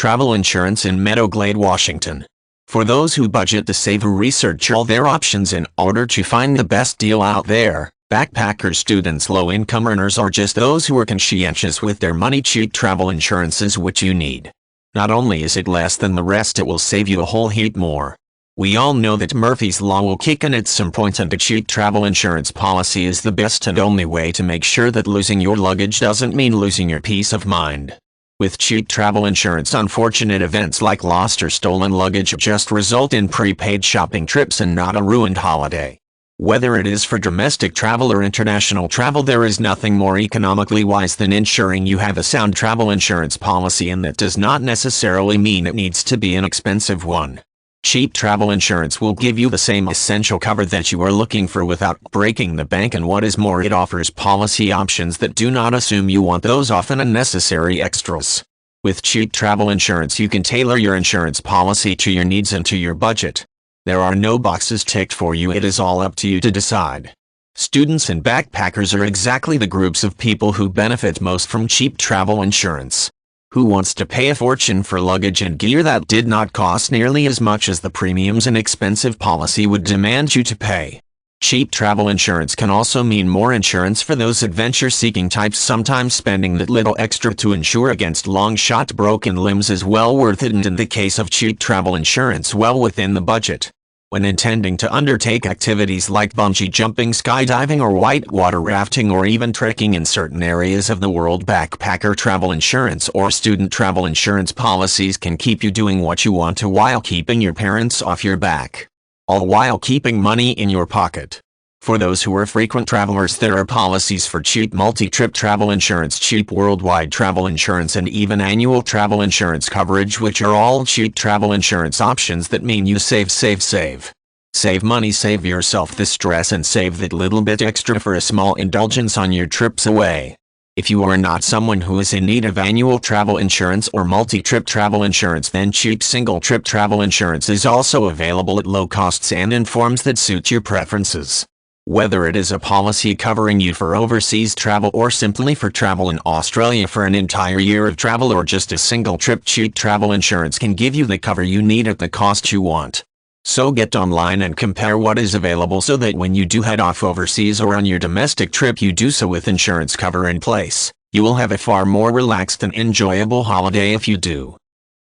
travel insurance in Meadow, Glade, Washington. For those who budget to save or research all their options in order to find the best deal out there, backpackers, students, low-income earners, or just those who are conscientious with their money, cheap travel insurance is what you need. Not only is it less than the rest, it will save you a whole heap more. We all know that Murphy's Law will kick in at some point, and a cheap travel insurance policy is the best and only way to make sure that losing your luggage doesn't mean losing your peace of mind. With cheap travel insurance, unfortunate events like lost or stolen luggage just result in prepaid shopping trips and not a ruined holiday. Whether it is for domestic travel or international travel, there is nothing more economically wise than ensuring you have a sound travel insurance policy, and that does not necessarily mean it needs to be an expensive one. Cheap travel insurance will give you the same essential cover that you are looking for without breaking the bank, and what is more, it offers policy options that do not assume you want those often unnecessary extras. With cheap travel insurance, you can tailor your insurance policy to your needs and to your budget. There are no boxes ticked for you, it is all up to you to decide. Students and backpackers are exactly the groups of people who benefit most from cheap travel insurance. Who wants to pay a fortune for luggage and gear that did not cost nearly as much as the premiums an expensive policy would demand you to pay? Cheap travel insurance can also mean more insurance for those adventure-seeking types. Sometimes spending that little extra to insure against long-shot broken limbs is well worth it, and in the case of cheap travel insurance, well within the budget. When intending to undertake activities like bungee jumping, skydiving, or whitewater rafting, or even trekking in certain areas of the world, backpacker travel insurance or student travel insurance policies can keep you doing what you want to while keeping your parents off your back. All while keeping money in your pocket. For those who are frequent travelers, there are policies for cheap multi-trip travel insurance, cheap worldwide travel insurance, and even annual travel insurance coverage, which are all cheap travel insurance options that mean you save. Save money, save yourself the stress, and save that little bit extra for a small indulgence on your trips away. If you are not someone who is in need of annual travel insurance or multi-trip travel insurance, then cheap single-trip travel insurance is also available at low costs and in forms that suit your preferences. Whether it is a policy covering you for overseas travel or simply for travel in Australia for an entire year of travel, or just a single trip, cheap travel insurance can give you the cover you need at the cost you want. So get online and compare what is available, so that when you do head off overseas or on your domestic trip, you do so with insurance cover in place. You will have a far more relaxed and enjoyable holiday if you do.